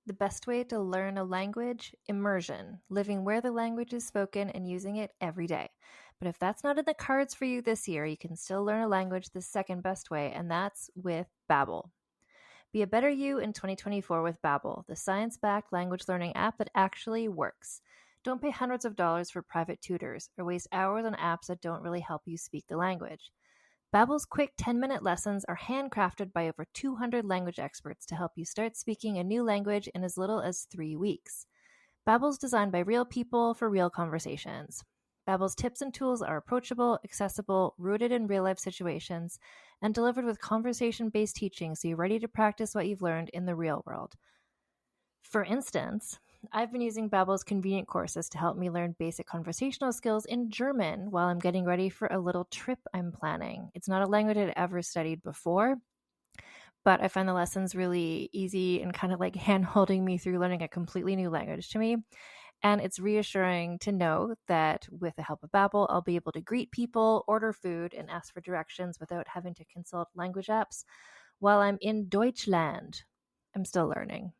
The best way to learn a language? Immersion, living where the language is spoken and using it every day. But if that's not in the cards for you this year, you can still learn a language the second best way, and that's with Babbel. Be a better you in 2024 with Babbel, the science-backed language learning app that actually works. Don't pay hundreds of dollars for private tutors or waste hours on apps that don't really help you speak the language. Babbel's quick 10-minute lessons are handcrafted by over 200 language experts to help you start speaking a new language in as little as 3 weeks. Babbel's designed by real people for real conversations. Babbel's tips and tools are approachable, accessible, rooted in real-life situations, and delivered with conversation-based teaching so you're ready to practice what you've learned in the real world. For instance, I've been using Babbel's convenient courses to help me learn basic conversational skills in German while I'm getting ready for a little trip I'm planning. It's not a language I'd ever studied before, but I find the lessons really easy and kind of like hand-holding me through learning a completely new language to me. And it's reassuring to know that with the help of Babbel, I'll be able to greet people, order food, and ask for directions without having to consult language apps while I'm in Deutschland. I'm still learning.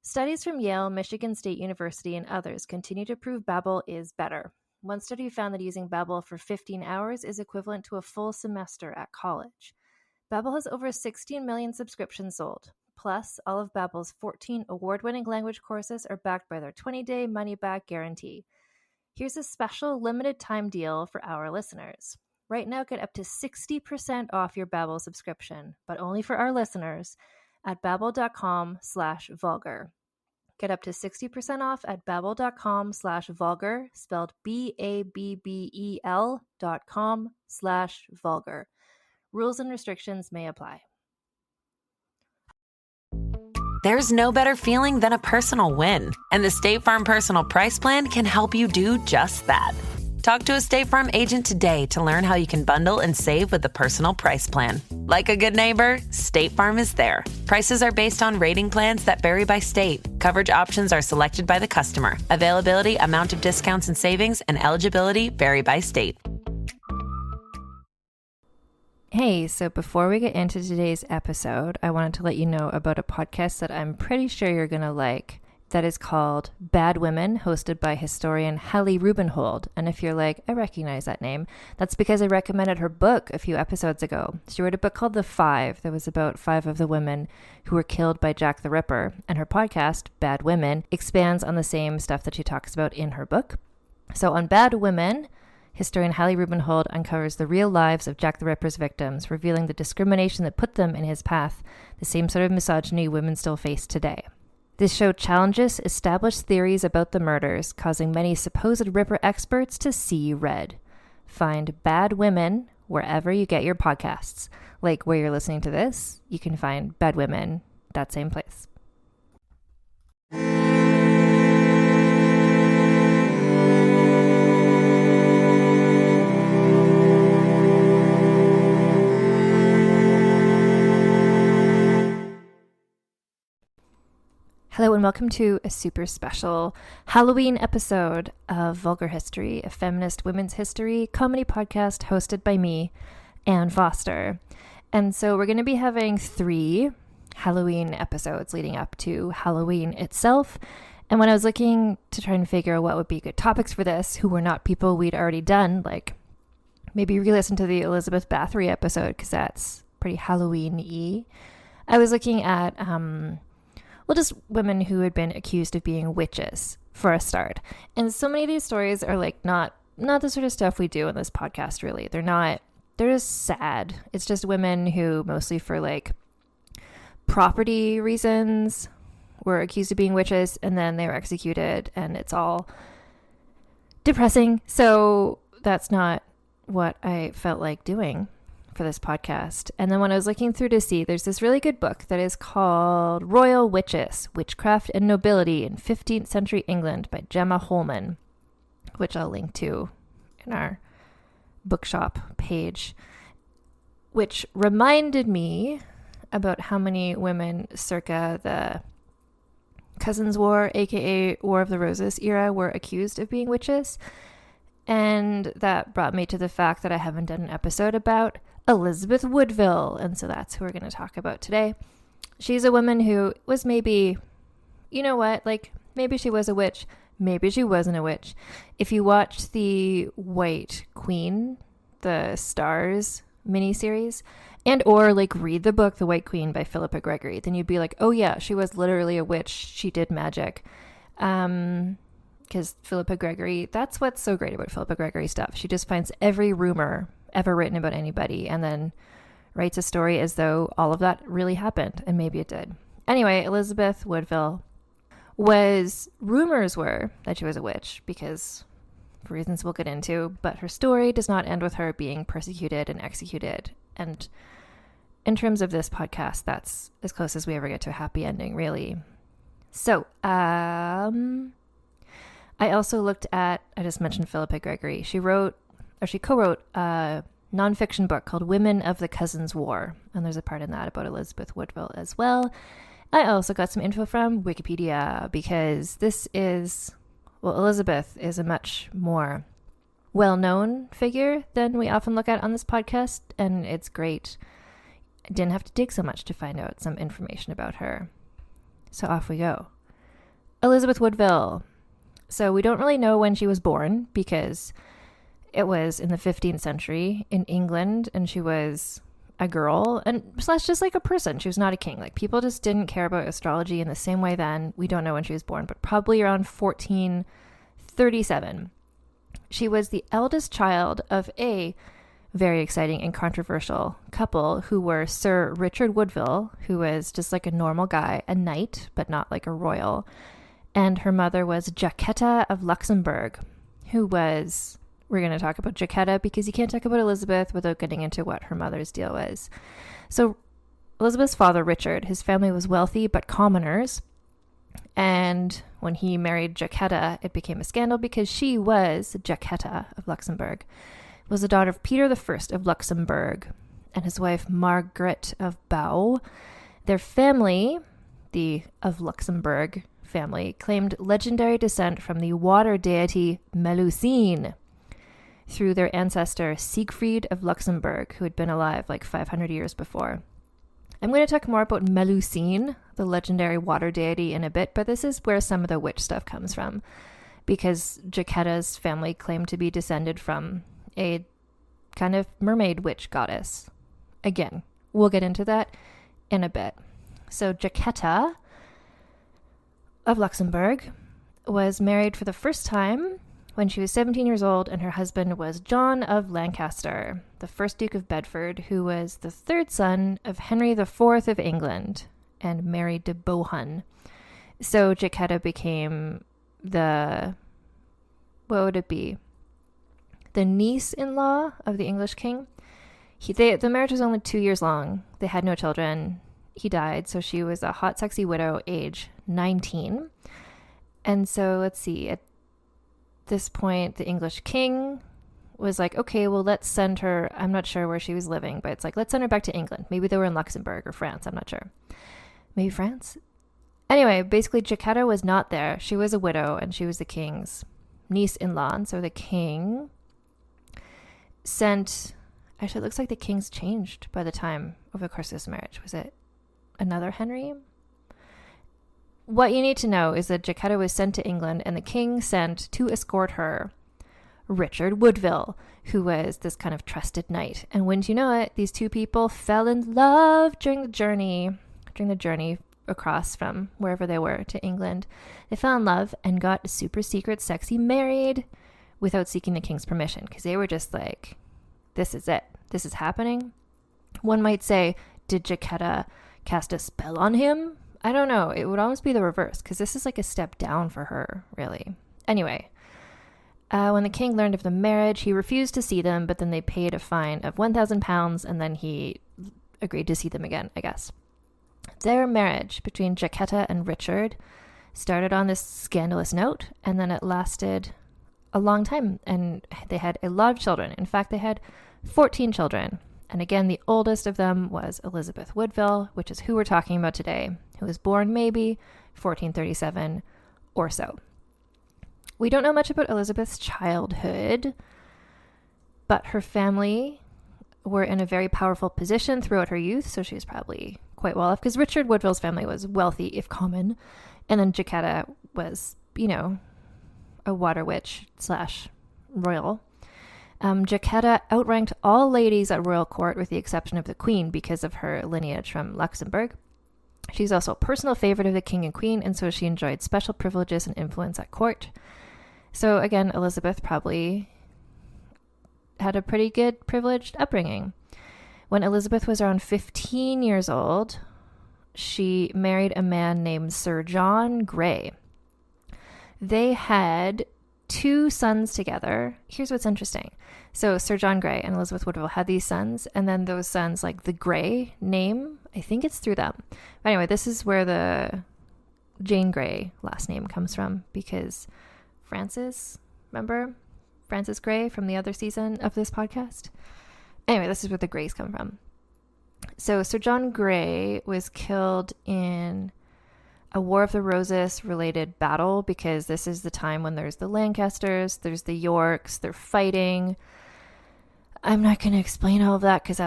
Studies from Yale, Michigan State University, and others continue to prove Babbel is better. One study found that using Babbel for 15 hours is equivalent to a full semester at college. Babbel has over 16 million subscriptions sold. Plus, all of Babbel's 14 award-winning language courses are backed by their 20-day money-back guarantee. Here's a special limited-time deal for our listeners. Right now, get up to 60% off your Babbel subscription, but only for our listeners at babbel.com/vulgar. Get up to 60% off at babbel.com/vulgar, spelled BABBEL.com/vulgar. Rules and restrictions may apply. There's no better feeling than a personal win, and the State Farm Personal Price Plan can help you do just that. Talk to a State Farm agent today to learn how you can bundle and save with the Personal Price Plan. Like a good neighbor, State Farm is there. Prices are based on rating plans that vary by state. Coverage options are selected by the customer. Availability, amount of discounts and savings, and eligibility vary by state. Hey, so before we get into today's episode, I wanted to let you know about a podcast that I'm pretty sure you're going to like that is called Bad Women, hosted by historian Hallie Rubenhold. And if you're like, I recognize that name, that's because I recommended her book a few episodes ago. She wrote a book called The Five that was about 5 of the women who were killed by Jack the Ripper. And her podcast, Bad Women, expands on the same stuff that she talks about in her book. So on Bad Women, historian Hallie Rubenhold uncovers the real lives of Jack the Ripper's victims, revealing the discrimination that put them in his path, the same sort of misogyny women still face today. This show challenges established theories about the murders, causing many supposed Ripper experts to see red. Find Bad Women wherever you get your podcasts. Like where you're listening to this, you can find Bad Women, that same place. Hello and welcome to a super special Halloween episode of Vulgar History, a feminist women's history comedy podcast hosted by me, Anne Foster. And so we're going to be having 3 Halloween episodes leading up to Halloween itself. And when I was looking to try and figure out what would be good topics for this, who were not people we'd already done, like maybe re-listen to the Elizabeth Bathory episode because that's pretty Halloween-y. I was looking at just women who had been accused of being witches for a start. And so many of these stories are like not the sort of stuff we do in this podcast, really. They're just sad. It's just women who, mostly for like property reasons, were accused of being witches and then they were executed, and it's all depressing. So that's not what I felt like doing for this podcast. And then when I was looking through to see, there's this really good book that is called Royal Witches, Witchcraft and Nobility in 15th Century England by Gemma Holman, which I'll link to in our bookshop page, which reminded me about how many women circa the Cousins War, aka War of the Roses era, were accused of being witches. And that brought me to the fact that I haven't done an episode about Elizabeth Woodville, and so that's who we're going to talk about today. She's a woman who was maybe you know what? Like, maybe she was a witch. Maybe she wasn't a witch. If you watch the White Queen, the Stars miniseries, and or like read the book The White Queen by Philippa Gregory, then you'd be like, oh yeah, she was literally a witch. She did magic. Because Philippa Gregory, that's what's so great about Philippa Gregory stuff. She just finds every rumor ever written about anybody and then writes a story as though all of that really happened, and maybe it did. Anyway, Elizabeth Woodville rumors were that she was a witch, because for reasons we'll get into, but her story does not end with her being persecuted and executed. And in terms of this podcast, that's as close as we ever get to a happy ending, really. So, I also looked at, I just mentioned Philippa Gregory. She co-wrote a nonfiction book called Women of the Cousins' War. And there's a part in that about Elizabeth Woodville as well. I also got some info from Wikipedia, because Elizabeth is a much more well-known figure than we often look at on this podcast. And it's great. I didn't have to dig so much to find out some information about her. So off we go. Elizabeth Woodville. So we don't really know when she was born, because it was in the 15th century in England, and she was a girl, and slash just like a person. She was not a king. Like, people just didn't care about astrology in the same way then. We don't know when she was born, but probably around 1437. She was the eldest child of a very exciting and controversial couple who were Sir Richard Woodville, who was just like a normal guy, a knight, but not like a royal. And her mother was Jacquetta of Luxembourg, who was, we're going to talk about Jacquetta because you can't talk about Elizabeth without getting into what her mother's deal was. So Elizabeth's father, Richard, his family was wealthy but commoners. And when he married Jacquetta, it became a scandal because she was Jacquetta of Luxembourg, was the daughter of Peter I of Luxembourg and his wife Margaret of Baux. Their family, the of Luxembourg family, claimed legendary descent from the water deity Melusine through their ancestor Siegfried of Luxembourg, who had been alive like 500 years before. I'm going to talk more about Melusine, the legendary water deity, in a bit, but this is where some of the witch stuff comes from, because Jacquetta's family claimed to be descended from a kind of mermaid-witch-goddess. Again, we'll get into that in a bit. So Jacquetta of Luxembourg was married for the first time when she was 17 years old, and her husband was John of Lancaster, the first Duke of Bedford, who was the third son of Henry IV of England and Mary de Bohun. So Jacquetta became the niece-in-law of the English king. The marriage was only 2 years long. They had no children. He died, so she was a hot, sexy widow, age 19. And so let's see, at this point, the English king was like, okay, well, let's send her. I'm not sure where she was living, but it's like, let's send her back to England. Maybe they were in Luxembourg or France. I'm not sure. Maybe France? Anyway, basically, Jacquetta was not there. She was a widow, and she was the king's niece-in-law. And so the king sent... Actually, it looks like the king's changed by the time over the course of this marriage. Was it another Henry? What you need to know is that Jacquetta was sent to England, and the king sent to escort her Richard Woodville, who was this kind of trusted knight. And wouldn't you know it, these two people fell in love during the journey across from wherever they were to England. They fell in love and got super secret, sexy married without seeking the king's permission, because they were just like, this is it. This is happening. One might say, did Jacquetta cast a spell on him? I don't know. It would almost be the reverse, because this is like a step down for her, really. Anyway, when the king learned of the marriage, he refused to see them, but then they paid a fine of £1,000, and then he agreed to see them again, I guess. Their marriage between Jacquetta and Richard started on this scandalous note, and then it lasted a long time, and they had a lot of children. In fact, they had 14 children. And again, the oldest of them was Elizabeth Woodville, which is who we're talking about today, who was born maybe 1437 or so. We don't know much about Elizabeth's childhood, but her family were in a very powerful position throughout her youth, so she was probably quite well off, because Richard Woodville's family was wealthy, if common, And then Jacquetta was, a water witch / royal. Jacquetta outranked all ladies at royal court with the exception of the queen because of her lineage from Luxembourg. She's also a personal favorite of the king and queen, and so she enjoyed special privileges and influence at court. So again, Elizabeth probably had a pretty good privileged upbringing. When Elizabeth was around 15 years old, she married a man named Sir John Grey. They had 2 sons together. Here's what's interesting. So Sir John Grey and Elizabeth Woodville had these sons, and then those sons, like the Grey name, I think it's through them. But anyway, this is where the Jane Grey last name comes from, because Francis, remember? Francis Grey from the other season of this podcast? Anyway, this is where the Greys come from. So Sir John Grey was killed in a War of the Roses related battle, because this is the time when there's the Lancasters, there's the Yorks, they're fighting. I'm not going to explain all of that because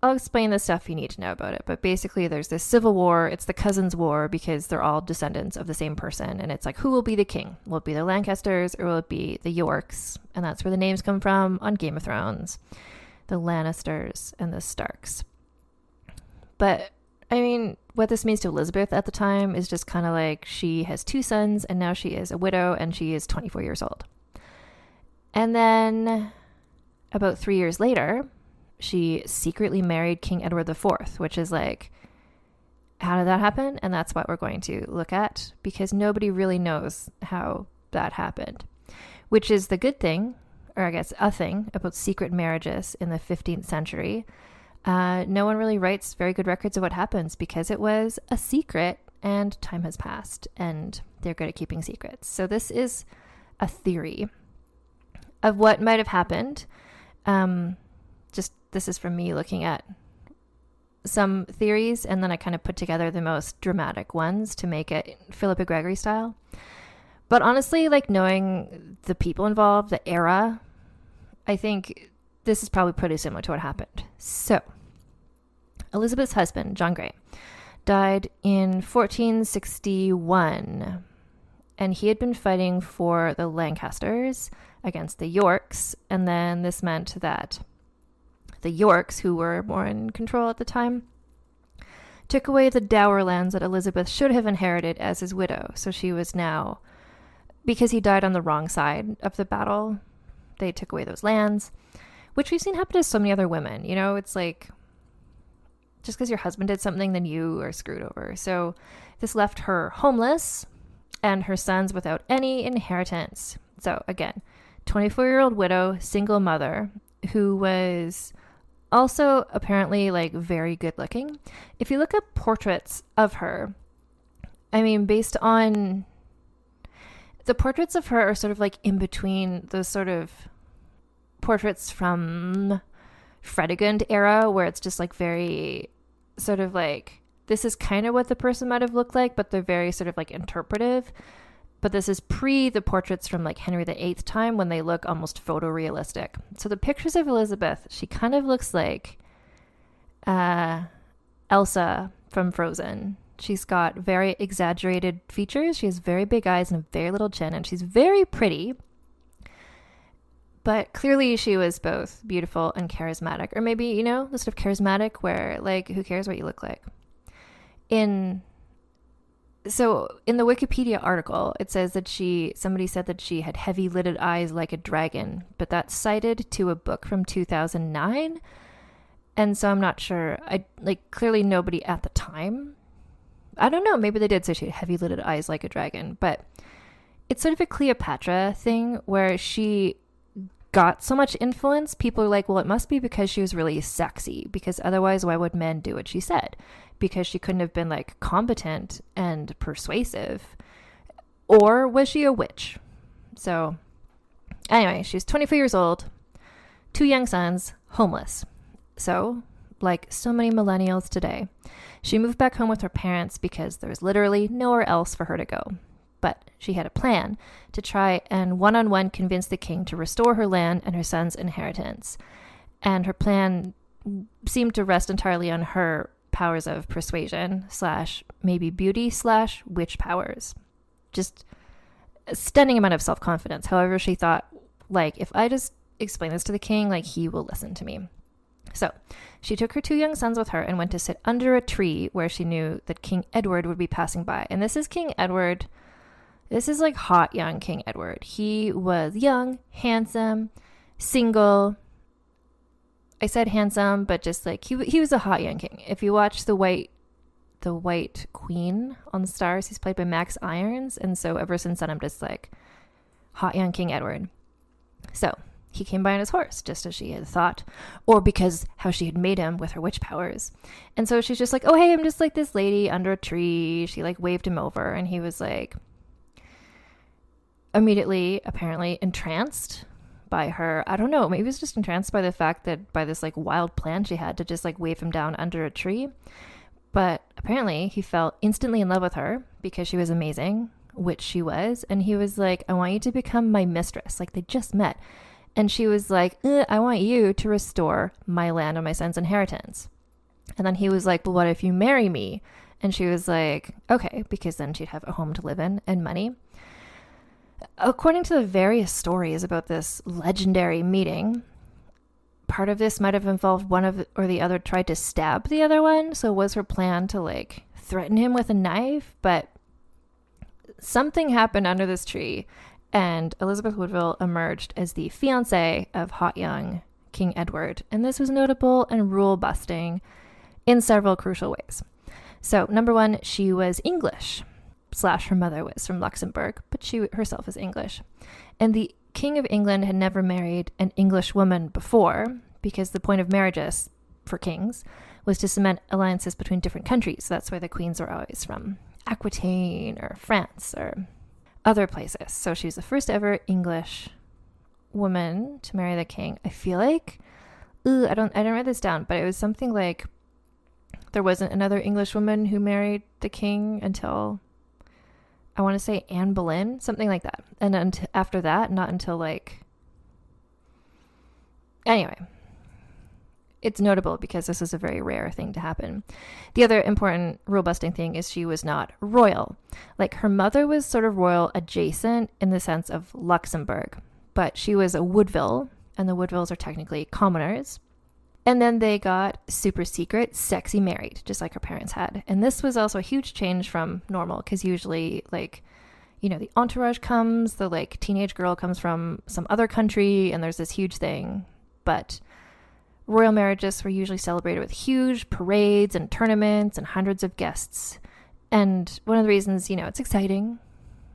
I'll explain the stuff you need to know about it. But basically there's this civil war. It's the Cousins' War because they're all descendants of the same person. And it's like, who will be the king? Will it be the Lancasters or will it be the Yorks? And that's where the names come from on Game of Thrones. The Lannisters and the Starks. But I mean, what this means to Elizabeth at the time is just kind of like she has 2 sons and now she is a widow and she is 24 years old. And then about 3 years later, she secretly married King Edward IV, which is like, how did that happen? And that's what we're going to look at, because nobody really knows how that happened, which is the good thing, or I guess a thing, about secret marriages in the 15th century. No one really writes very good records of what happens because it was a secret and time has passed and they're good at keeping secrets. So this is a theory of what might have happened. This is from me looking at some theories, and then I kind of put together the most dramatic ones to make it Philippa Gregory style. But honestly, like knowing the people involved, the era, I think this is probably pretty similar to what happened. So, Elizabeth's husband, John Grey, died in 1461, and he had been fighting for the Lancasters against the Yorks, and then this meant that the Yorks, who were more in control at the time, took away the dower lands that Elizabeth should have inherited as his widow. So she was now, because he died on the wrong side of the battle, they took away those lands, which we've seen happen to so many other women. It's like, just because your husband did something, then you are screwed over. So this left her homeless and her sons without any inheritance. So again, 24-year-old widow, single mother, who was also apparently like very good looking. If you look at portraits of her, I mean, based on the portraits of her are sort of like in between those sort of portraits from Fredegund era, where it's just like very sort of like, this is kind of what the person might have looked like, but they're very sort of like interpretive. But this is pre the portraits from like Henry VIII time, when they look almost photorealistic. So the pictures of Elizabeth, she kind of looks like Elsa from Frozen. She's got very exaggerated features. She has very big eyes and a very little chin, and she's very pretty. But clearly she was both beautiful and charismatic. Or maybe, the sort of charismatic where, like, who cares what you look like? So in the Wikipedia article, it says that somebody said that she had heavy lidded eyes like a dragon, but that's cited to a book from 2009. And so I'm not sure. Clearly nobody at the time, I don't know, maybe they did say she had heavy lidded eyes like a dragon, but it's sort of a Cleopatra thing where she got so much influence. People are like, well, it must be because she was really sexy, because otherwise why would men do what she said? Because she couldn't have been like competent and persuasive. Or was she a witch? So anyway, she's 24 years old, 2 young sons, homeless. So like so many millennials today, she moved back home with her parents because there's literally nowhere else for her to go. But she had a plan to try and one-on-one convince the king to restore her land and her son's inheritance. And her plan seemed to rest entirely on her powers of persuasion / maybe beauty / witch powers. Just a stunning amount of self-confidence. However, she thought, like, if I just explain this to the king, like, he will listen to me. So she took her 2 young sons with her and went to sit under a tree where she knew that King Edward would be passing by. And this is King Edward. This is like hot young King Edward. He was young, handsome, single. I said handsome, but just like he was a hot young king. If you watch the White Queen on the Stars, he's played by Max Irons. And so ever since then, I'm just like hot young King Edward. So he came by on his horse, just as she had thought, or because how she had made him with her witch powers. And so she's just like, oh, hey, I'm just like this lady under a tree. She like waved him over, and he was like immediately apparently entranced by her. I don't know, maybe he was just entranced by the fact that by this like wild plan she had to just like wave him down under a tree. But apparently he fell instantly in love with her because she was amazing, which she was. And he was like, I want you to become my mistress. Like, they just met. And she was like, I want you to restore my land and my son's inheritance. And then he was like, well, what if you marry me? And she was like, okay, because then she'd have a home to live in and money. According to the various stories about this legendary meeting, part of this might have involved one or the other tried to stab the other one. So it was her plan to like threaten him with a knife. But something happened under this tree, and Elizabeth Woodville emerged as the fiancée of hot young King Edward. And this was notable and rule busting in several crucial ways. So number one, she was English / her mother was from Luxembourg, but she herself is English. And the King of England had never married an English woman before, because the point of marriages for kings was to cement alliances between different countries. So that's why the queens were always from Aquitaine or France or other places. So she was the first ever English woman to marry the king. I feel like, I didn't write this down, but it was something like there wasn't another English woman who married the king until, I want to say, Anne Boleyn, something like that. And then after that, not until like, anyway, it's notable because this is a very rare thing to happen. The other important rule-busting thing is she was not royal. Like, her mother was sort of royal adjacent in the sense of Luxembourg, but she was a Woodville, and the Woodvilles are technically commoners. And then they got super secret, sexy married, just like her parents had. And this was also a huge change from normal, because usually, like, you know, the entourage comes, the like teenage girl comes from some other country, and there's this huge thing. But royal marriages were usually celebrated with huge parades and tournaments and hundreds of guests. And one of the reasons, you know, it's exciting,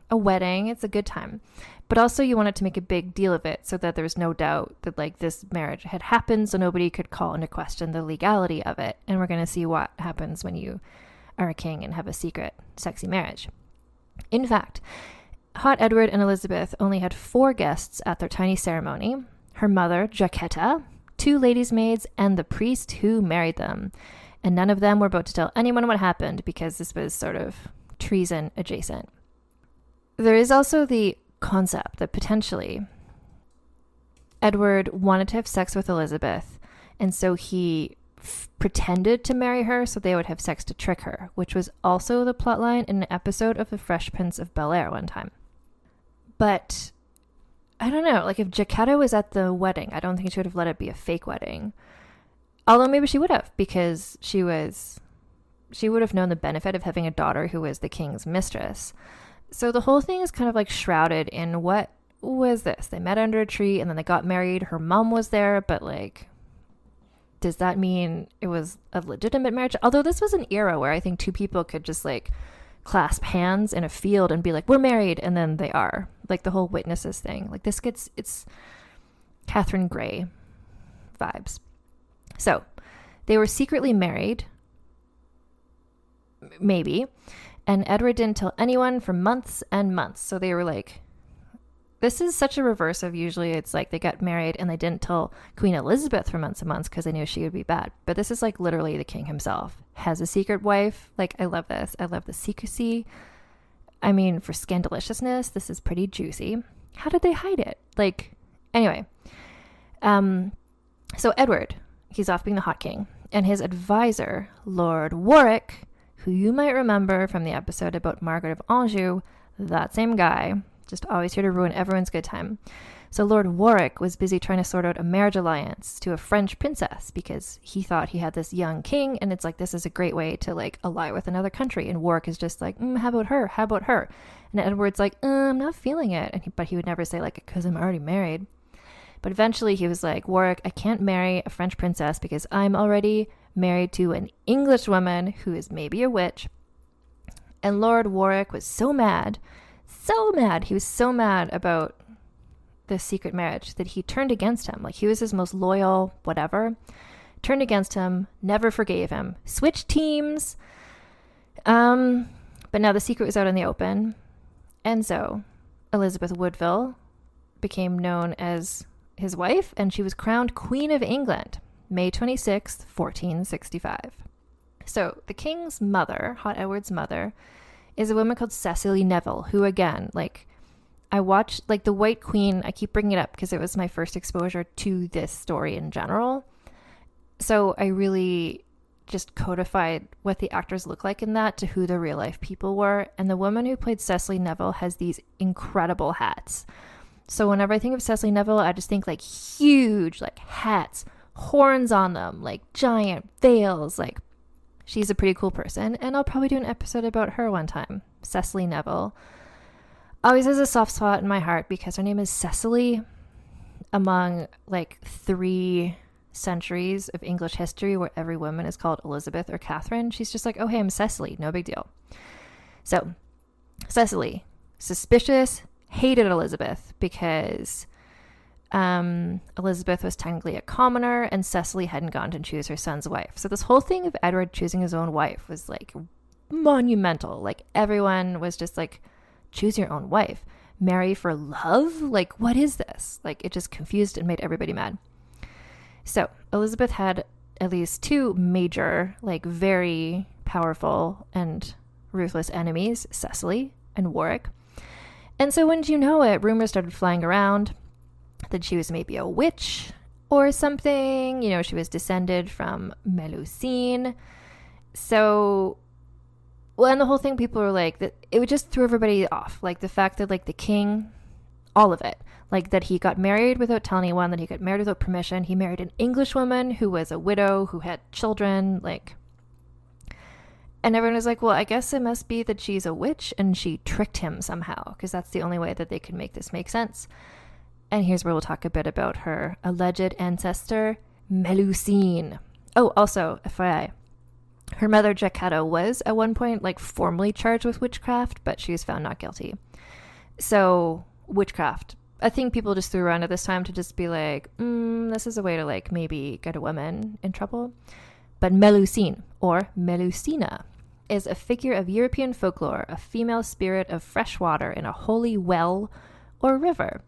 a wedding, it's a good time. But also you wanted to make a big deal of it so that there was no doubt that like this marriage had happened, so nobody could call into question the legality of it. And we're going to see what happens when you are a king and have a secret, sexy marriage. In fact, hot Edward and Elizabeth only had 4 guests at their tiny ceremony. Her mother, Jacquetta, 2 ladies' maids, and the priest who married them. And none of them were about to tell anyone what happened because this was sort of treason adjacent. There is also the concept that potentially Edward wanted to have sex with Elizabeth, and so he pretended to marry her so they would have sex to trick her, which was also the plotline in an episode of The Fresh Prince of Bel-Air one time. But I don't know, like if Jacquetta was at the wedding, I don't think she would have let it be a fake wedding. Although maybe she would have, because she would have known the benefit of having a daughter who was the king's mistress. So the whole thing is kind of like shrouded in what was this? They met under a tree and then they got married. Her mom was there, but like, does that mean it was a legitimate marriage? Although this was an era where I think 2 people could just like clasp hands in a field and be like, we're married, and then they are. Like the whole witnesses thing. Like it's Catherine Gray vibes. So they were secretly married, maybe, and Edward didn't tell anyone for months and months. So they were like, this is such a reverse of usually it's like they got married and they didn't tell Queen Elizabeth for months and months because they knew she would be bad. But this is like literally the king himself has a secret wife. Like, I love this. I love the secrecy. I mean, for scandaliciousness, this is pretty juicy. How did they hide it? Like, anyway. So Edward, he's off being the hot king. And his advisor, Lord Warwick, who you might remember from the episode about Margaret of Anjou, that same guy, just always here to ruin everyone's good time. So Lord Warwick was busy trying to sort out a marriage alliance to a French princess because he thought he had this young king, and it's like, this is a great way to like ally with another country. And Warwick is just like, how about her? How about her? And Edward's like, I'm not feeling it. But he would never say like, because I'm already married. But eventually he was like, Warwick, I can't marry a French princess because I'm already married to an English woman who is maybe a witch. And Lord Warwick was so mad. He was so mad about this secret marriage that he turned against him. Like, he was his most loyal whatever. Turned against him, never forgave him, switched teams. But now the secret was out in the open. And so Elizabeth Woodville became known as his wife, and she was crowned Queen of England, May 26th, 1465. So the king's mother, Hot Edward's mother, is a woman called Cecily Neville, who, again, like, I watched, like, The White Queen, I keep bringing it up because it was my first exposure to this story in general. So I really just codified what the actors look like in that to who the real life people were. And the woman who played Cecily Neville has these incredible hats. So whenever I think of Cecily Neville, I just think like huge, like hats, horns on them, like giant veils. Like, she's a pretty cool person. And I'll probably do an episode about her one time. Cecily Neville always has a soft spot in my heart because her name is Cecily. Among like 3 centuries of English history where every woman is called Elizabeth or Catherine, she's just like, oh, hey, I'm Cecily. No big deal. So Cecily, suspicious, hated Elizabeth because Elizabeth was technically a commoner and Cecily hadn't gone to choose her son's wife. So this whole thing of Edward choosing his own wife was like monumental. Like, everyone was just like, choose your own wife, marry for love? Like, what is this? Like, it just confused and made everybody mad. So Elizabeth had at least 2 major, like very powerful and ruthless enemies, Cecily and Warwick. And so wouldn't you know it, rumors started flying around that she was maybe a witch or something. You know, she was descended from Melusine. So, well, and the whole thing, people were like, that it would just throw everybody off. Like, the fact that, like, the king, all of it. Like, that he got married without telling anyone, that he got married without permission. He married an English woman who was a widow, who had children, like... And everyone was like, well, I guess it must be that she's a witch and she tricked him somehow, because that's the only way that they could make this make sense. And here's where we'll talk a bit about her alleged ancestor, Melusine. Oh, also, FYI, her mother, Jacquetta, was at one point like formally charged with witchcraft, but she was found not guilty. So, witchcraft. I think people just threw around at this time to just be like, this is a way to like maybe get a woman in trouble. But Melusine, or Melusina, is a figure of European folklore, a female spirit of fresh water in a holy well or river.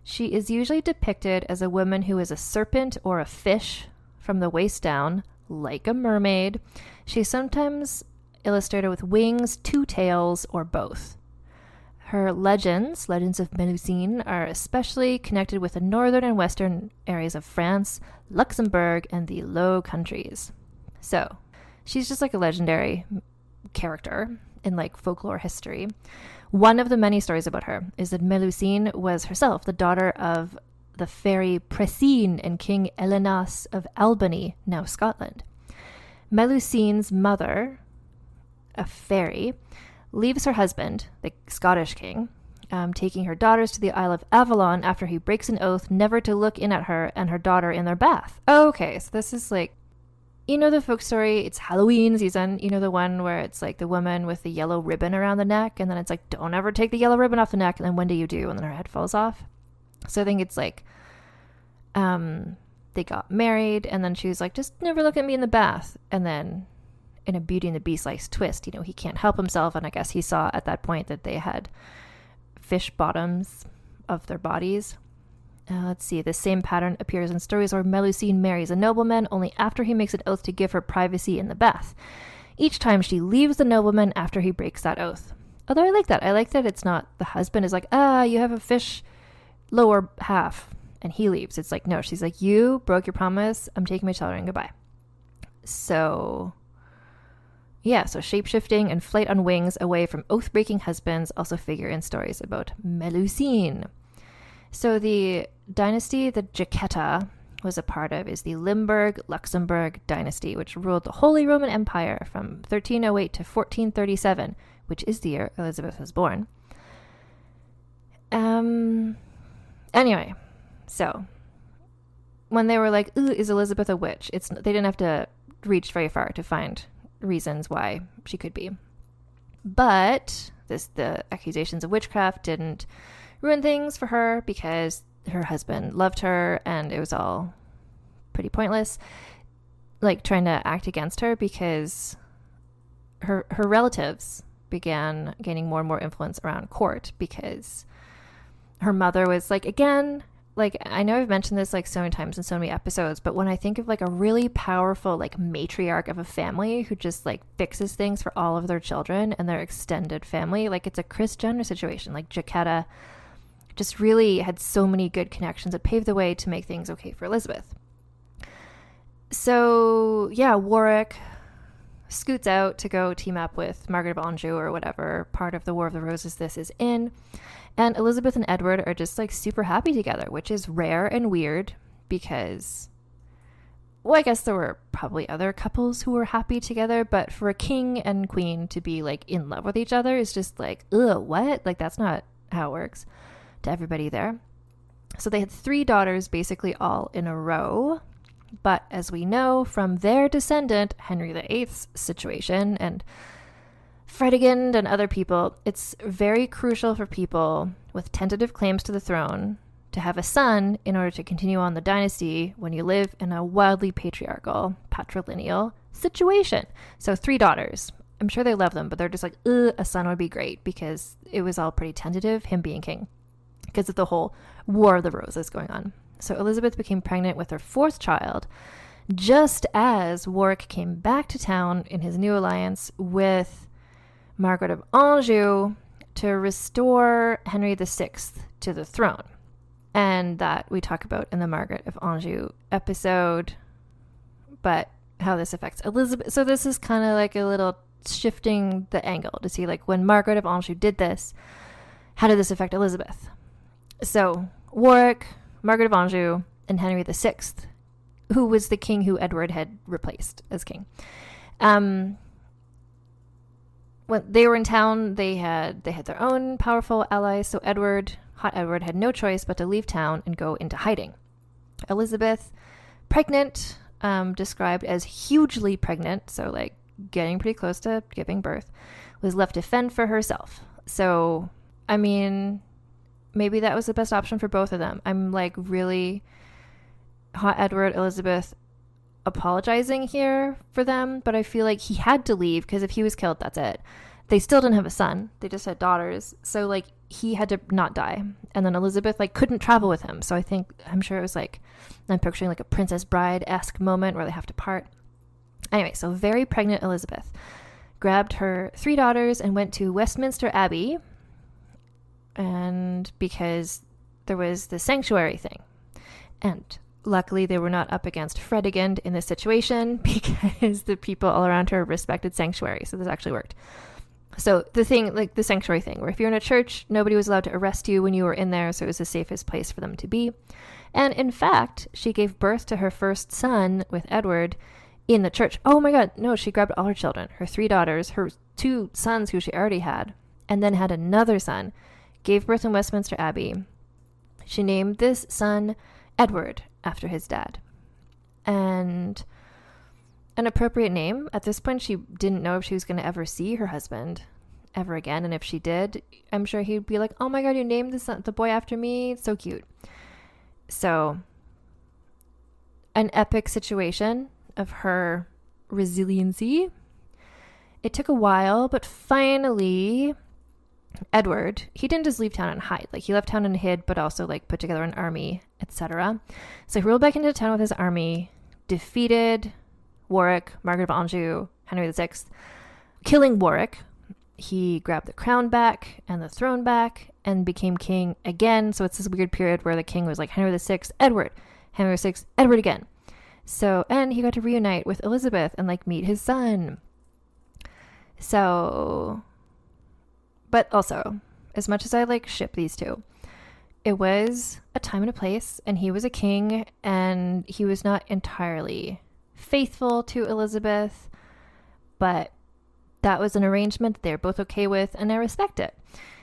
She is usually depicted as a woman who is a serpent or a fish from the waist down, like a mermaid. She's sometimes illustrated with wings, 2 tails, or both. Her legends of Melusine, are especially connected with the northern and western areas of France, Luxembourg, and the Low Countries. So, she's just like a legendary character in like folklore history. One of the many stories about her is that Melusine was herself the daughter of the fairy Presine and King Elenas of Albany, now Scotland. Melusine's mother, a fairy, leaves her husband, the Scottish king, taking her daughters to the Isle of Avalon after he breaks an oath never to look in at her and her daughter in their bath. Okay, so this is like, you know the folk story, it's Halloween season, you know the one where it's like the woman with the yellow ribbon around the neck, and then it's like, don't ever take the yellow ribbon off the neck, and then when do you do? And then her head falls off. So I think it's like, they got married, and then she was like, just never look at me in the bath. And then in a Beauty and the Beast-like twist, you know, he can't help himself, and I guess he saw at that point that they had fish bottoms of their bodies. Let's see, the same pattern appears in stories where Melusine marries a nobleman only after he makes an oath to give her privacy in the bath. Each time she leaves the nobleman after he breaks that oath. Although I like that. I like that it's not the husband is like, you have a fish lower half, and he leaves. It's like, no, she's like, you broke your promise. I'm taking my children. Goodbye. So shape-shifting and flight on wings away from oath-breaking husbands also figure in stories about Melusine. So the dynasty that Jacquetta was a part of is the Limburg-Luxembourg dynasty, which ruled the Holy Roman Empire from 1308 to 1437, which is the year Elizabeth was born. Anyway, so when they were like, ooh, is Elizabeth a witch? They didn't have to reach very far to find reasons why she could be. But the accusations of witchcraft didn't ruin things for her because her husband loved her and it was all pretty pointless, like trying to act against her, because her relatives began gaining more and more influence around court, because her mother was like, again, like, I know I've mentioned this like so many times in so many episodes, but when I think of like a really powerful like matriarch of a family who just like fixes things for all of their children and their extended family, like it's a Kris Jenner situation. Like Jacquetta just really had so many good connections that paved the way to make things okay for Elizabeth. So yeah, Warwick scoots out to go team up with Margaret of Anjou or whatever part of the War of the Roses this is in. And Elizabeth and Edward are just like super happy together, which is rare and weird because, well, I guess there were probably other couples who were happy together, but for a king and queen to be like in love with each other is just like, ugh, what? Like that's not how it works to everybody there. So they had 3 daughters basically all in a row. But as we know from their descendant, Henry VIII's situation, and Fredegund and other people, it's very crucial for people with tentative claims to the throne to have a son in order to continue on the dynasty when you live in a wildly patriarchal, patrilineal situation. So 3 daughters. I'm sure they love them, but they're just like, a son would be great, because it was all pretty tentative, him being king, because of the whole War of the Roses going on. So Elizabeth became pregnant with her 4th child, just as Warwick came back to town in his new alliance with Margaret of Anjou to restore Henry VI to the throne. And that we talk about in the Margaret of Anjou episode, but how this affects Elizabeth. So this is kind of like a little shifting the angle to see like when Margaret of Anjou did this, how did this affect Elizabeth? So Warwick, Margaret of Anjou, and Henry VI, who was the king who Edward had replaced as king. When they were in town, they had their own powerful allies. So hot Edward, had no choice but to leave town and go into hiding. Elizabeth, pregnant, described as hugely pregnant, so like getting pretty close to giving birth, was left to fend for herself. So, I mean, maybe that was the best option for both of them. I'm like really hot Edward, Elizabeth apologizing here for them, but I feel like he had to leave because if he was killed, that's it. They still didn't have a son. They just had daughters. So like he had to not die. And then Elizabeth like couldn't travel with him. So I'm sure it was like, I'm picturing like a Princess Bride-esque moment where they have to part. Anyway, so very pregnant Elizabeth grabbed her 3 daughters and went to Westminster Abbey. And because there was the sanctuary thing. And luckily they were not up against Fredegund in this situation because the people all around her respected sanctuary. So this actually worked. So the thing, like the sanctuary thing, where if you're in a church, nobody was allowed to arrest you when you were in there. So it was the safest place for them to be. And in fact, she gave birth to her first son with Edward in the church. Oh my God. No, she grabbed all her children, her 3 daughters, her 2 sons who she already had, and then had another son. Gave birth in Westminster Abbey. She named this son Edward after his dad. And an appropriate name. At this point, she didn't know if she was going to ever see her husband ever again. And if she did, I'm sure he'd be like, oh my God, you named the boy after me. It's so cute. So an epic situation of her resiliency. It took a while, but finally Edward, he didn't just leave town and hide. Like he left town and hid, but also like put together an army, etc. So he rode back into town with his army, defeated Warwick, Margaret of Anjou, Henry VI. Killing Warwick, he grabbed the crown back and the throne back and became king again. So it's this weird period where the king was like Henry VI, Edward, Henry VI, Edward again. So, and he got to reunite with Elizabeth and like meet his son. So, but also, as much as I like ship these two, it was a time and a place, and he was a king, and he was not entirely faithful to Elizabeth, but that was an arrangement that they're both okay with, and I respect it.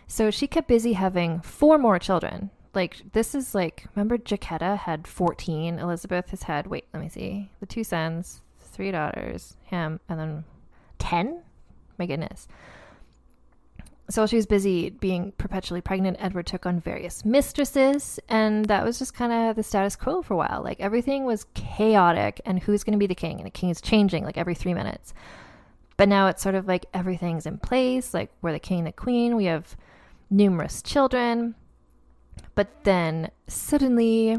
So she kept busy having 4 more children. Like, this is like, remember Jaquetta had 14. Elizabeth has had, wait, let me see. The 2 sons, 3 daughters, him, and then 10? My goodness. So while she was busy being perpetually pregnant, Edward took on various mistresses, and that was just kind of the status quo for a while. Like, everything was chaotic, and who's going to be the king? And the king is changing like every 3 minutes. But now it's sort of like everything's in place. Like, we're the king and the queen. We have numerous children. But then suddenly,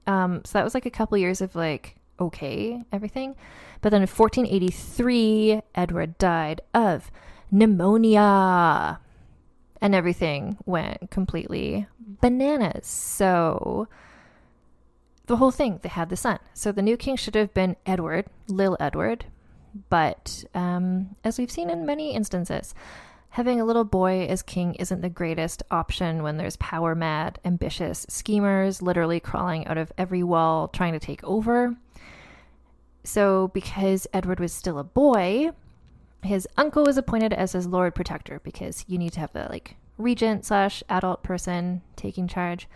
so that was like a couple years of like, okay, everything. But then in 1483, Edward died of pneumonia, and everything went completely bananas. So the whole thing, they had the son. So the new king should have been Edward, Lil Edward. But as we've seen in many instances, having a little boy as king isn't the greatest option when there's power mad, ambitious schemers literally crawling out of every wall trying to take over. So because Edward was still a boy, his uncle was appointed as his Lord Protector, because you need to have the like regent / adult person taking charge.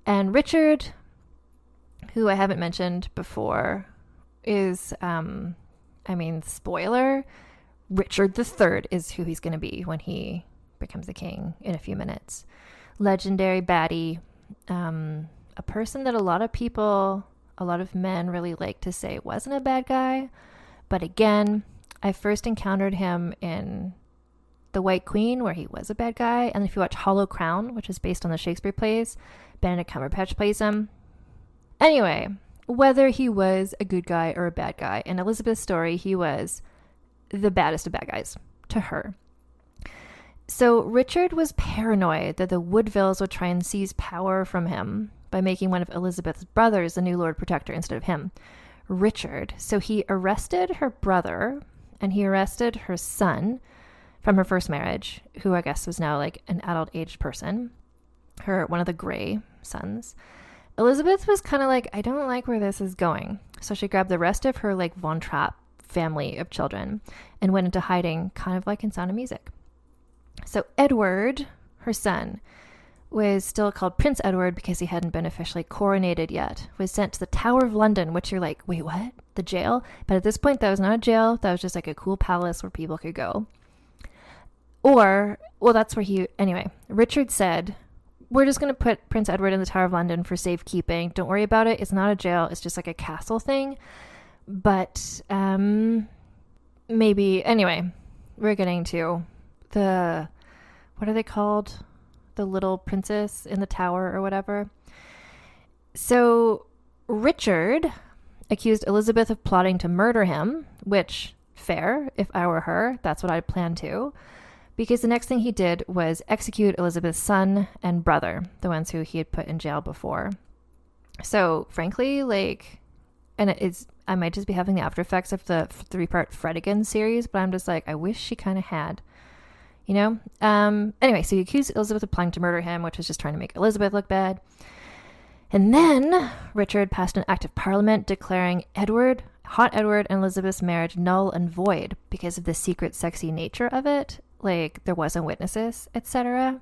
And Richard, who I haven't mentioned before, is, spoiler, Richard III is who he's going to be when he becomes a king in a few minutes. Legendary baddie, a person that a lot of men really like to say wasn't a bad guy. But again, I first encountered him in The White Queen, where he was a bad guy. And if you watch Hollow Crown, which is based on the Shakespeare plays, Benedict Cumberbatch plays him. Anyway, whether he was a good guy or a bad guy, in Elizabeth's story, he was the baddest of bad guys to her. So Richard was paranoid that the Woodvilles would try and seize power from him by making one of Elizabeth's brothers the new Lord Protector instead of him, Richard. So he arrested her brother, and he arrested her son from her first marriage, who I guess was now like an adult-aged person, one of the Grey sons. Elizabeth was kind of like, I don't like where this is going. So she grabbed the rest of her like Von Trapp family of children and went into hiding, kind of like in Sound of Music. So Edward, her son, was still called Prince Edward because he hadn't been officially coronated yet, was sent to the Tower of London, which you're like, wait, what? The jail? But at this point, that was not a jail. That was just like a cool palace where people could go. Or, well, that's where anyway, Richard said, we're just going to put Prince Edward in the Tower of London for safekeeping. Don't worry about it. It's not a jail. It's just like a castle thing. But maybe, anyway, we're getting to what are they called? The little princess in the tower or whatever. So Richard accused Elizabeth of plotting to murder him, which, fair, if I were her, that's what I'd plan to. Because the next thing he did was execute Elizabeth's son and brother, the ones who he had put in jail before. So frankly, like, and I might just be having the after effects of the 3-part Fred again series, but I'm just like, I wish she kind of had, you know? Anyway, so he accused Elizabeth of planning to murder him, which was just trying to make Elizabeth look bad. And then Richard passed an act of parliament declaring Hot Edward and Elizabeth's marriage null and void because of the secret sexy nature of it. Like, there wasn't witnesses, etc.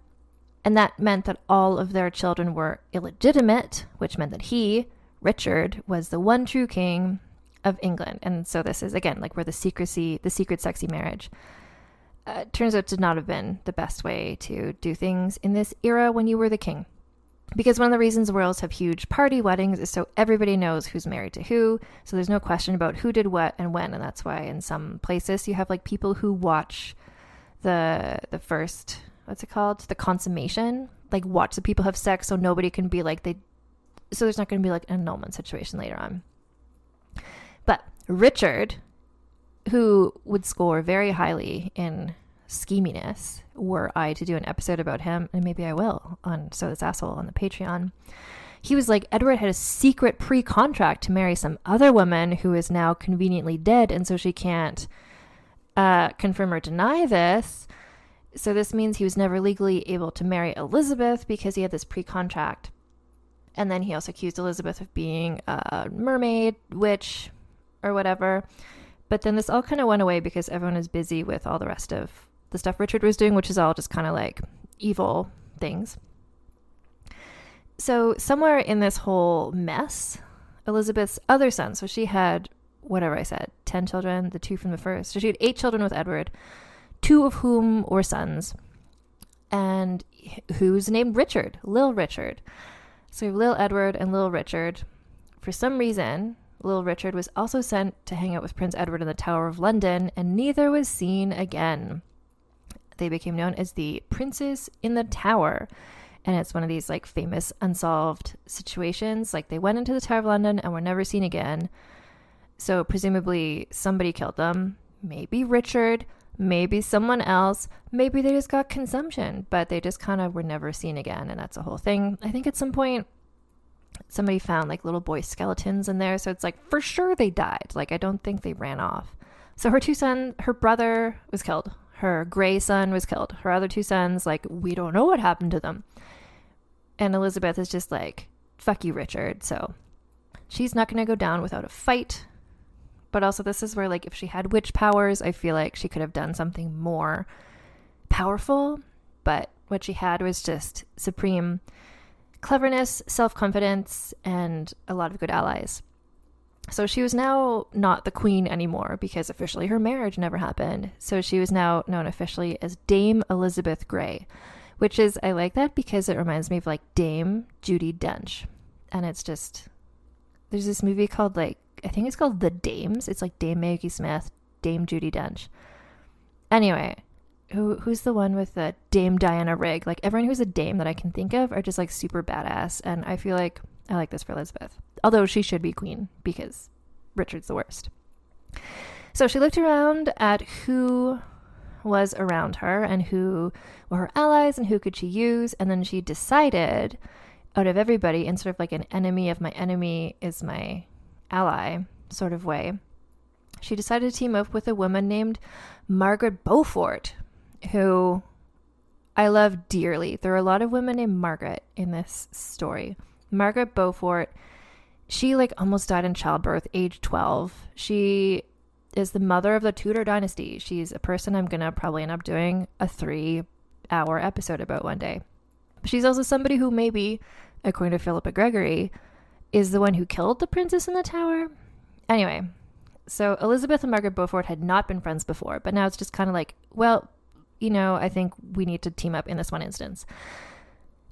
And that meant that all of their children were illegitimate, which meant that Richard, was the one true king of England. And so this is, again, like where the secret sexy marriage turns out to not have been the best way to do things in this era when you were the king. Because one of the reasons royals have huge party weddings is so everybody knows who's married to who. So there's no question about who did what and when. And that's why in some places you have like people who watch the first, what's it called? The consummation, like watch the people have sex so nobody can be like so there's not going to be like an annulment situation later on. But Richard, who would score very highly in scheminess, were I to do an episode about him, and maybe I will on So This Asshole on the Patreon, he was like, Edward had a secret pre-contract to marry some other woman who is now conveniently dead, and so she can't confirm or deny this. So this means he was never legally able to marry Elizabeth because he had this pre-contract. And then he also accused Elizabeth of being a mermaid, witch, or whatever. But then this all kind of went away because everyone was busy with all the rest of the stuff Richard was doing, which is all just kind of like evil things. So somewhere in this whole mess, Elizabeth's other son, so she had, whatever I said, 10 children, the 2 from the first. So she had 8 children with Edward, 2 of whom were sons, and who's named Richard, Lil Richard. So we have Lil Edward and Lil Richard. For some reason, Lil Richard was also sent to hang out with Prince Edward in the Tower of London, and neither was seen again. They became known as the Princes in the Tower, and it's one of these like famous unsolved situations. Like they went into the Tower of London and were never seen again. So presumably somebody killed them, maybe Richard, maybe someone else, maybe they just got consumption, but they just kind of were never seen again. And that's a whole thing. I think at some point somebody found like little boy skeletons in there. So it's like, for sure they died. Like, I don't think they ran off. So her 2 sons, her brother was killed. Her gray son was killed. Her other 2 sons, like, we don't know what happened to them. And Elizabeth is just like, fuck you, Richard. So she's not going to go down without a fight. But also this is where, like, if she had witch powers, I feel like she could have done something more powerful. But what she had was just supreme cleverness, self-confidence, and a lot of good allies. So she was now not the queen anymore because officially her marriage never happened. So she was now known officially as Dame Elizabeth Grey, which is, I like that because it reminds me of like Dame Judi Dench. And it's just, there's this movie called like, I think it's called The Dames. It's like Dame Maggie Smith, Dame Judi Dench. Anyway, who's the one with the Dame Diana Rigg? Like everyone who's a dame that I can think of are just like super badass. And I feel like I like this for Elizabeth. Although she should be queen because Richard's the worst. So she looked around at who was around her and who were her allies and who could she use. And then she decided out of everybody, in sort of like an enemy of my enemy is my ally sort of way, she decided to team up with a woman named Margaret Beaufort, who I love dearly. There are a lot of women named Margaret in this story. Margaret Beaufort, she like almost died in childbirth, age 12. She is the mother of the Tudor dynasty. She's a person I'm going to probably end up doing a 3-hour episode about one day. But she's also somebody who maybe, according to Philippa Gregory, is the one who killed the princess in the tower. Anyway, so Elizabeth and Margaret Beaufort had not been friends before, but now it's just kind of like, well, you know, I think we need to team up in this one instance.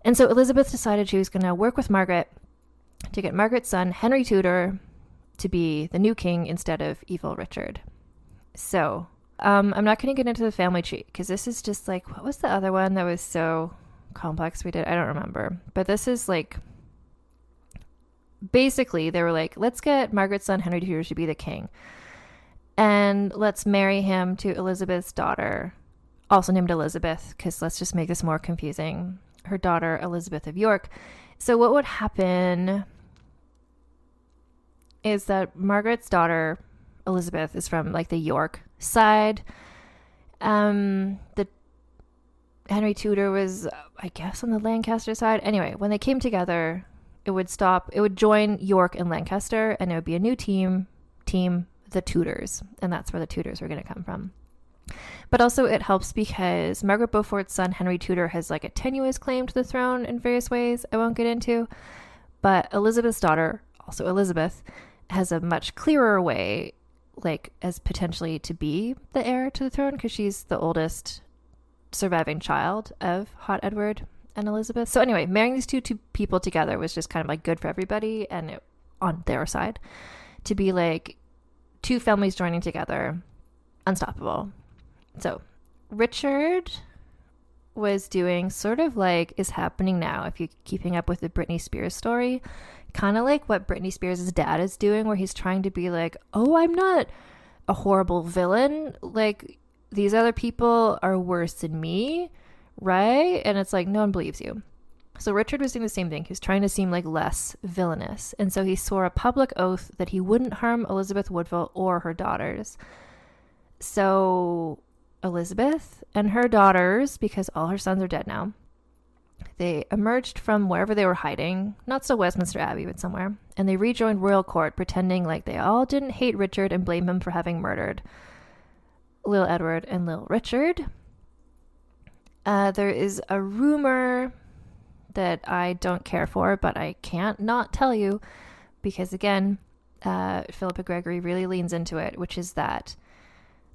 And so Elizabeth decided she was going to work with Margaret to get Margaret's son, Henry Tudor, to be the new king instead of evil Richard. So I'm not going to get into the family tree because this is just like, what was the other one that was so complex we did? I don't remember. But this is like, basically they were like, let's get Margaret's son, Henry Tudor, to be the king. And let's marry him to Elizabeth's daughter, also named Elizabeth, because let's just make this more confusing. Her daughter, Elizabeth of York. So what would happen is that Margaret's daughter, Elizabeth, is from like the York side. The Henry Tudor was, I guess, on the Lancaster side. Anyway, when they came together, it would join York and Lancaster, and it would be a new team, the Tudors. And that's where the Tudors were going to come from. But also it helps because Margaret Beaufort's son, Henry Tudor, has like a tenuous claim to the throne in various ways I won't get into. But Elizabeth's daughter, also Elizabeth, has a much clearer way, like, as potentially to be the heir to the throne because she's the oldest surviving child of Hot Edward and Elizabeth. So anyway, marrying these two people together was just kind of like good for everybody, and on their side, to be like two families joining together, unstoppable. So Richard was doing sort of like is happening now, if you're keeping up with the Britney Spears story, kind of like what Britney Spears' dad is doing, where he's trying to be like, oh, I'm not a horrible villain. Like, these other people are worse than me, right? And it's like, no one believes you. So Richard was doing the same thing. He was trying to seem like less villainous. And so he swore a public oath that he wouldn't harm Elizabeth Woodville or her daughters. So Elizabeth and her daughters, because all her sons are dead now, they emerged from wherever they were hiding, not so Westminster Abbey, but somewhere, and they rejoined royal court, pretending like they all didn't hate Richard and blame him for having murdered Lil Edward and Lil Richard. There is a rumor that I don't care for, but I can't not tell you, because again, Philippa Gregory really leans into it, which is that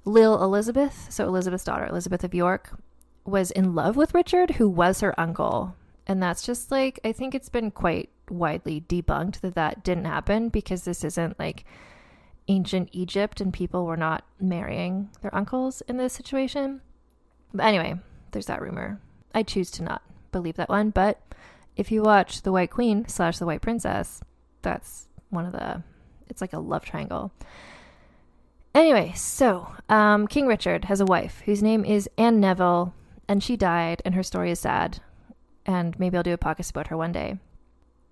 Lil Elizabeth, so Elizabeth's daughter, Elizabeth of York, was in love with Richard, who was her uncle. And that's just like, I think it's been quite widely debunked that didn't happen, because this isn't like ancient Egypt and people were not marrying their uncles in this situation. But anyway, there's that rumor. I choose to not believe that one, but if you watch The White Queen / The White Princess, that's one of the, it's like a love triangle. Anyway, so King Richard has a wife whose name is Anne Neville, and she died, and her story is sad, and maybe I'll do a podcast about her one day.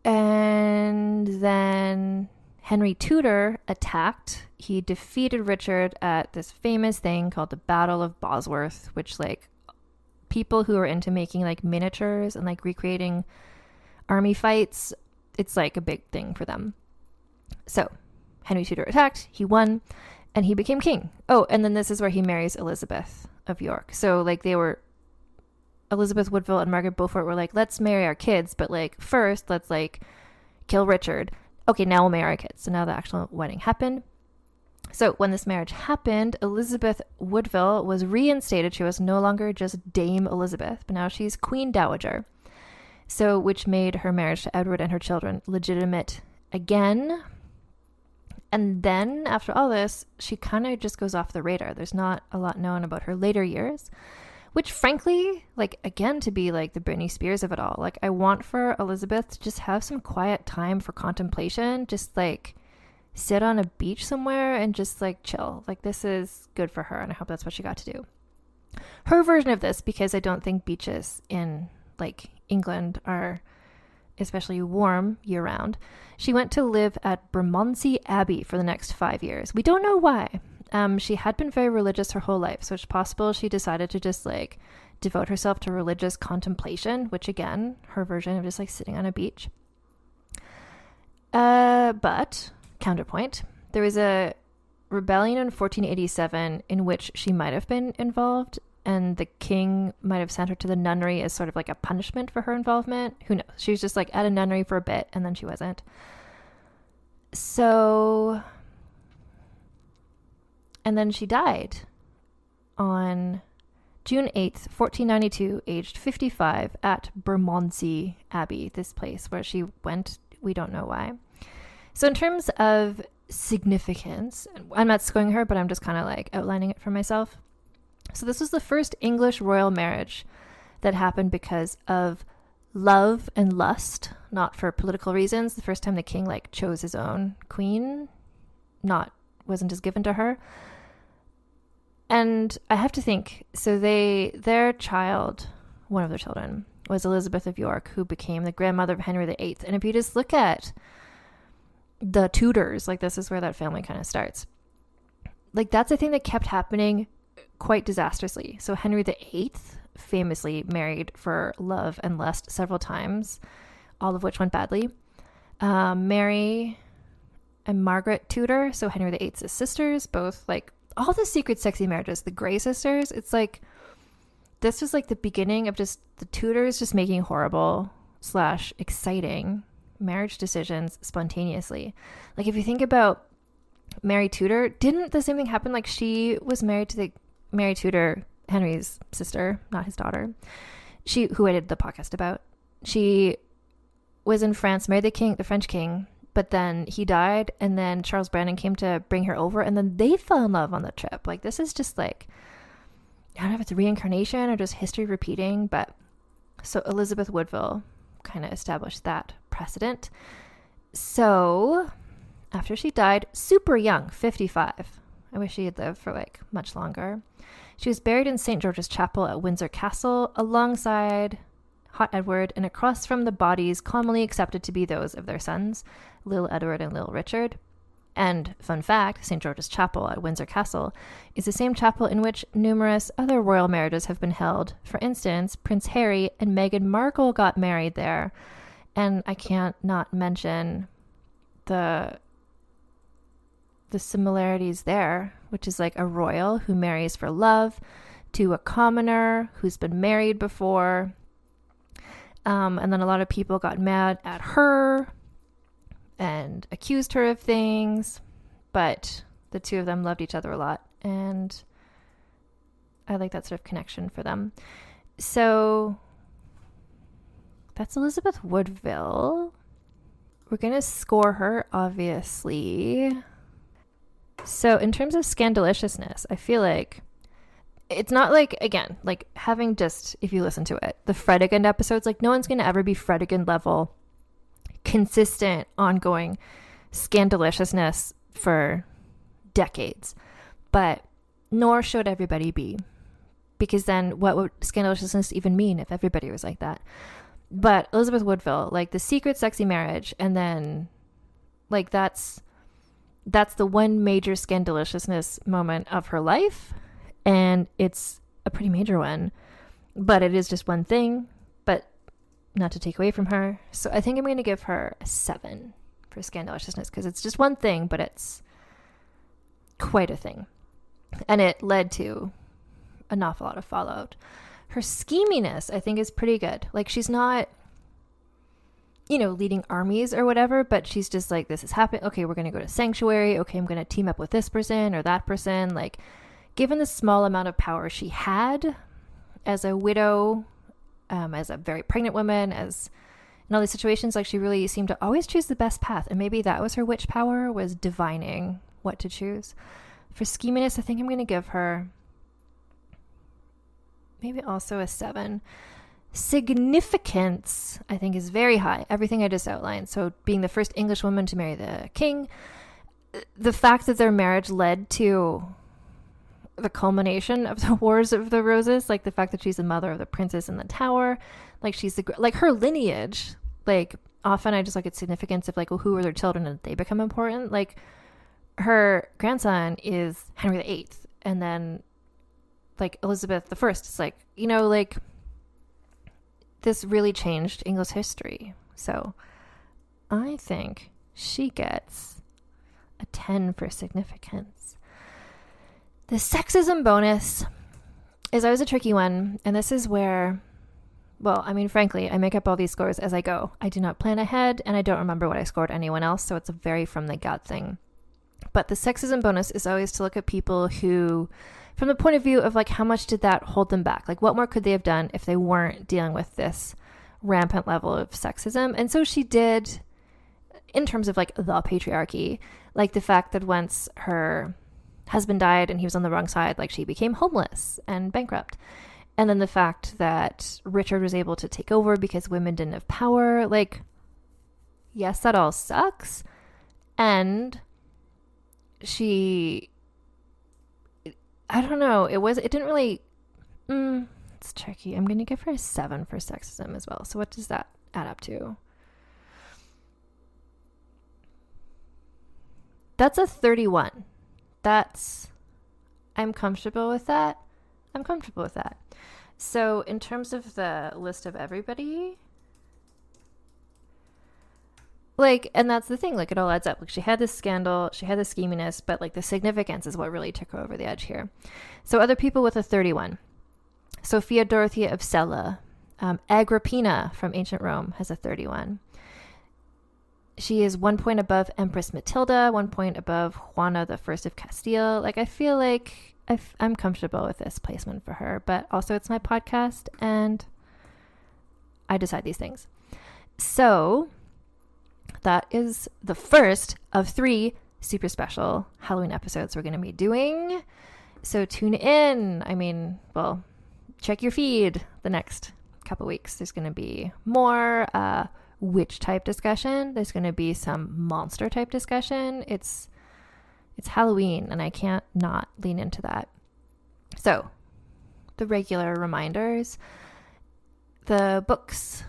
And then Henry Tudor attacked. He defeated Richard at this famous thing called the Battle of Bosworth, which like people who are into making like miniatures and like recreating army fights, it's like a big thing for them. So Henry Tudor attacked, he won, and he became king. Oh, and then this is where he marries Elizabeth of York. So like they were, Elizabeth Woodville and Margaret Beaufort were like, let's marry our kids, but like first let's like kill Richard. Okay, now we'll marry our kids. So now the actual wedding happened. So when this marriage happened, Elizabeth Woodville was reinstated. She was no longer just Dame Elizabeth, but now she's Queen Dowager. So which made her marriage to Edward and her children legitimate again. And then after all this, she kind of just goes off the radar. There's not a lot known about her later years, which frankly, like, again, to be like the Britney Spears of it all. Like, I want for Elizabeth to just have some quiet time for contemplation, just like sit on a beach somewhere and just like chill. Like, this is good for her, and I hope that's what she got to do. Her version of this, because I don't think beaches in like England are especially warm year round, she went to live at Bermondsey Abbey for the next 5 years. We don't know why. She had been very religious her whole life, so it's possible she decided to just like devote herself to religious contemplation, which again, her version of just like sitting on a beach. But counterpoint, there was a rebellion in 1487 in which she might have been involved, and the king might have sent her to the nunnery as sort of like a punishment for her involvement. Who knows? She was just like at a nunnery for a bit, and then she wasn't. So... And then she died on June 8th, 1492, aged 55, at Bermondsey Abbey, this place where she went. We don't know why. So in terms of significance, I'm not scoring her, but I'm just kind of like outlining it for myself. So this was the first English royal marriage that happened because of love and lust, not for political reasons. The first time the king like chose his own queen, wasn't just given to her. And I have to think, so their child, one of their children, was Elizabeth of York, who became the grandmother of Henry VIII. And if you just look at the Tudors, like this is where that family kind of starts. Like that's a thing that kept happening quite disastrously. So Henry VIII famously married for love and lust several times, all of which went badly. Mary and Margaret Tudor, so Henry VIII's sisters, both like all the secret sexy marriages, the Grey sisters, it's like this was like the beginning of just the Tudors just making horrible / exciting marriage decisions spontaneously. Like if you think about Mary Tudor, didn't the same thing happen? Like she was married to the Mary Tudor, Henry's sister, not his daughter, who I did the podcast about. She was in France, married the French king, but then he died, and then Charles Brandon came to bring her over, and then they fell in love on the trip. Like this is just like, I don't know if it's a reincarnation or just history repeating, but so Elizabeth Woodville kind of established that precedent. So after she died, super young, 55. I wish she had lived for like much longer. She was buried in St. George's Chapel at Windsor Castle alongside Hot Edward, and across from the bodies commonly accepted to be those of their sons, Lil Edward and Lil Richard. And fun fact, St. George's Chapel at Windsor Castle is the same chapel in which numerous other royal marriages have been held. For instance, Prince Harry and Meghan Markle got married there. And I can't not mention the similarities there, which is like a royal who marries for love to a commoner who's been married before. And then a lot of people got mad at her and accused her of things, but the two of them loved each other a lot, and I like that sort of connection for them. So that's Elizabeth Woodville. We're going to score her, obviously. So in terms of scandaliciousness, I feel like it's not like, again, like having just, if you listen to it, the Fredegund episodes, like no one's going to ever be Fredegund level consistent, ongoing scandaliciousness for decades. But nor should everybody be. Because then what would scandaliciousness even mean if everybody was like that? But Elizabeth Woodville, like the secret sexy marriage, and then like that's the one major scandaliciousness moment of her life. And it's a pretty major one. But it is just one thing. But not to take away from her. So I think I'm going to give her a 7 for scandaliciousness, because it's just one thing, but it's quite a thing. And it led to an awful lot of fallout. Her scheminess, I think, is pretty good. Like, she's not, leading armies or whatever, but she's just like, this is happening. Okay, we're going to go to sanctuary. Okay, I'm going to team up with this person or that person. Like, given the small amount of power she had as a widow, as a very pregnant woman, as in all these situations, like she really seemed to always choose the best path. And maybe that was her witch power, was divining what to choose. For scheminess, I think I'm going to give her maybe also a 7. Significance, I think, is very high. Everything I just outlined. So being the first English woman to marry the king, the fact that their marriage led to the culmination of the Wars of the Roses, like the fact that she's the mother of the princess in the tower, like she's like her lineage, like often I just look at significance of like, well, who are their children and they become important. Like her grandson is Henry VIII, and then like Elizabeth I is like, like this really changed English history. So I think she gets a 10 for significance. The sexism bonus is always a tricky one. And this is where, well, I mean, frankly, I make up all these scores as I go. I do not plan ahead, and I don't remember what I scored anyone else. So it's a very from the gut thing. But the sexism bonus is always to look at people who, from the point of view of like, how much did that hold them back? Like, what more could they have done if they weren't dealing with this rampant level of sexism? And so she did, in terms of like the patriarchy, like the fact that once her husband died and he was on the wrong side, like she became homeless and bankrupt. And then the fact that Richard was able to take over because women didn't have power, like, yes, that all sucks. And she, I don't know, it didn't really, it's tricky. I'm going to give her a 7 for sexism as well. So what does that add up to? That's a 31. I'm comfortable with that. So in terms of the list of everybody, like, and that's the thing, like it all adds up. Like she had this scandal, she had this scheminess, but like the significance is what really took her over the edge here. So other people with a 31. Sophia Dorothea of Sela, Agrippina from ancient Rome has a 31. She is 1 point above Empress Matilda, 1 point above Juana the First of Castile. Like, I feel like I'm comfortable with this placement for her, but also it's my podcast and I decide these things. So that is the first of 3 super special Halloween episodes we're going to be doing. So tune in. I mean, well, check your feed the next couple weeks. There's going to be more witch type discussion. There's going to be some monster type discussion. It's Halloween and I can't not lean into that. So the regular reminders. The books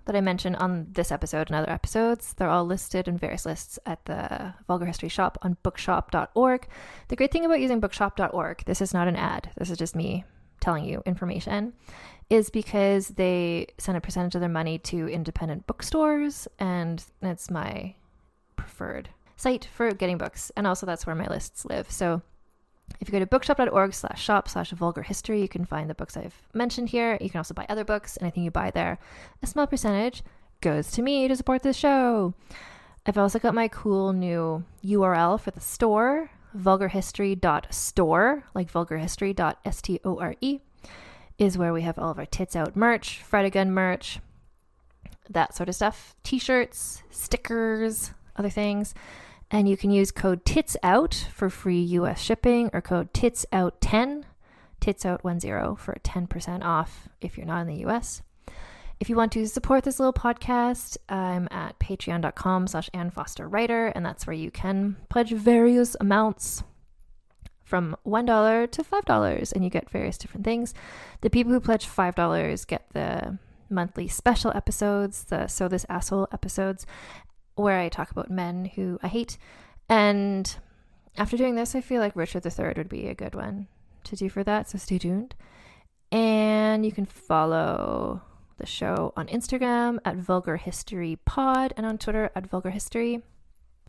that I mentioned on this episode and other episodes, they're all listed in various lists at the Vulgar History shop on bookshop.org. The great thing about using bookshop.org, this is not an ad, this is just me telling you information, is because they send a percentage of their money to independent bookstores, and it's my preferred site for getting books. And also that's where my lists live. So if you go to bookshop.org/shop/vulgar history, you can find the books I've mentioned here. You can also buy other books. Anything you buy there, a small percentage goes to me to support this show. I've also got my cool new URL for the store, vulgarhistory.store, like vulgarhistory.store, is where we have all of our Tits Out merch, Friday Gun merch, that sort of stuff. T-shirts, stickers, other things. And you can use code TITSOUT for free US shipping, or code TITSOUT10, TITSOUT10 for 10% off if you're not in the US. If you want to support this little podcast, I'm at patreon.com/AnnFosterWriter, and that's where you can pledge various amounts from $1 to $5, and you get various different things. The people who pledge $5 get the monthly special episodes, the So This Asshole episodes, where I talk about men who I hate. And after doing this, I feel like Richard III would be a good one to do for that, so stay tuned. And you can follow the show on Instagram at Vulgar History Pod and on Twitter at Vulgar History.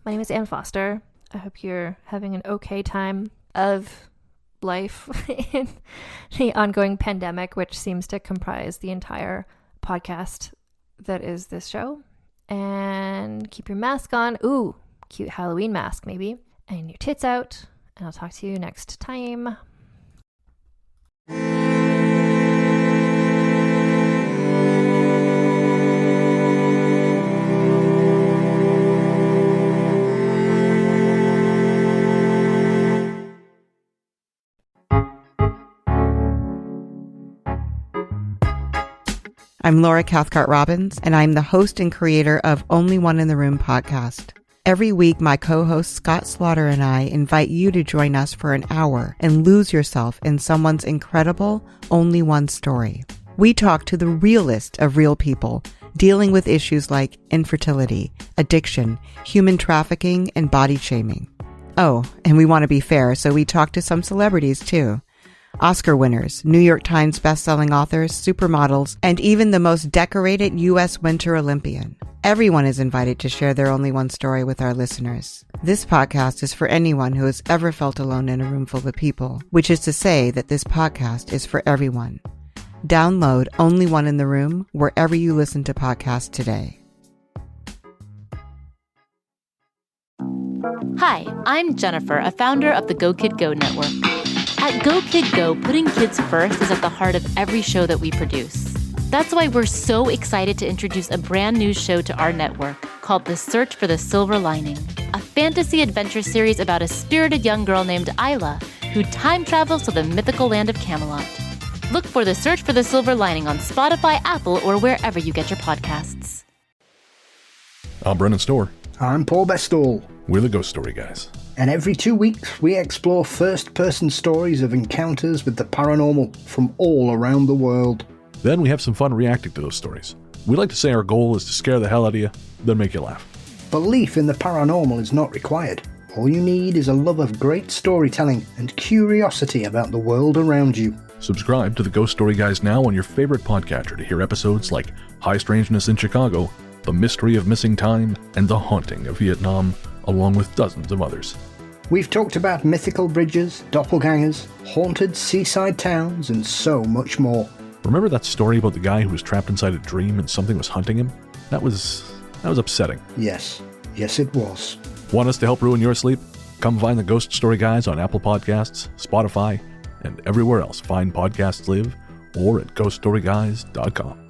My name is Ann Foster. I hope you're having an okay time of life in the ongoing pandemic, which seems to comprise the entire podcast that is this show. And keep your mask on. Ooh, cute Halloween mask maybe. And your tits out. And I'll talk to you next time. I'm Laura Cathcart-Robbins, and I'm the host and creator of Only One in the Room podcast. Every week, my co-host Scott Slaughter and I invite you to join us for an hour and lose yourself in someone's incredible Only One story. We talk to the realest of real people, dealing with issues like infertility, addiction, human trafficking, and body shaming. Oh, and we want to be fair, so we talk to some celebrities too. Oscar winners, New York Times bestselling authors, supermodels, and even the most decorated U.S. Winter Olympian. Everyone is invited to share their Only One story with our listeners. This podcast is for anyone who has ever felt alone in a room full of people, which is to say that this podcast is for everyone. Download Only One in the Room wherever you listen to podcasts today. Hi, I'm Jennifer, a founder of the Go Kid Go Network. At Go Kid Go, putting kids first is at the heart of every show that we produce. That's why we're so excited to introduce a brand new show to our network called The Search for the Silver Lining, a fantasy adventure series about a spirited young girl named Isla who time travels to the mythical land of Camelot. Look for The Search for the Silver Lining on Spotify, Apple, or wherever you get your podcasts. I'm Brennan Storr. I'm Paul Bestall. We're the Ghost Story Guys. And every 2 weeks, we explore first-person stories of encounters with the paranormal from all around the world. Then we have some fun reacting to those stories. We like to say our goal is to scare the hell out of you, then make you laugh. Belief in the paranormal is not required. All you need is a love of great storytelling and curiosity about the world around you. Subscribe to the Ghost Story Guys now on your favorite podcatcher to hear episodes like High Strangeness in Chicago, The Mystery of Missing Time, and The Haunting of Vietnam, along with dozens of others. We've talked about mythical bridges, doppelgangers, haunted seaside towns, and so much more. Remember that story about the guy who was trapped inside a dream and something was hunting him? That was upsetting. Yes it was. Want us to help ruin your sleep? Come find the Ghost Story Guys on Apple Podcasts, Spotify, and everywhere else fine podcasts live, or at ghoststoryguys.com.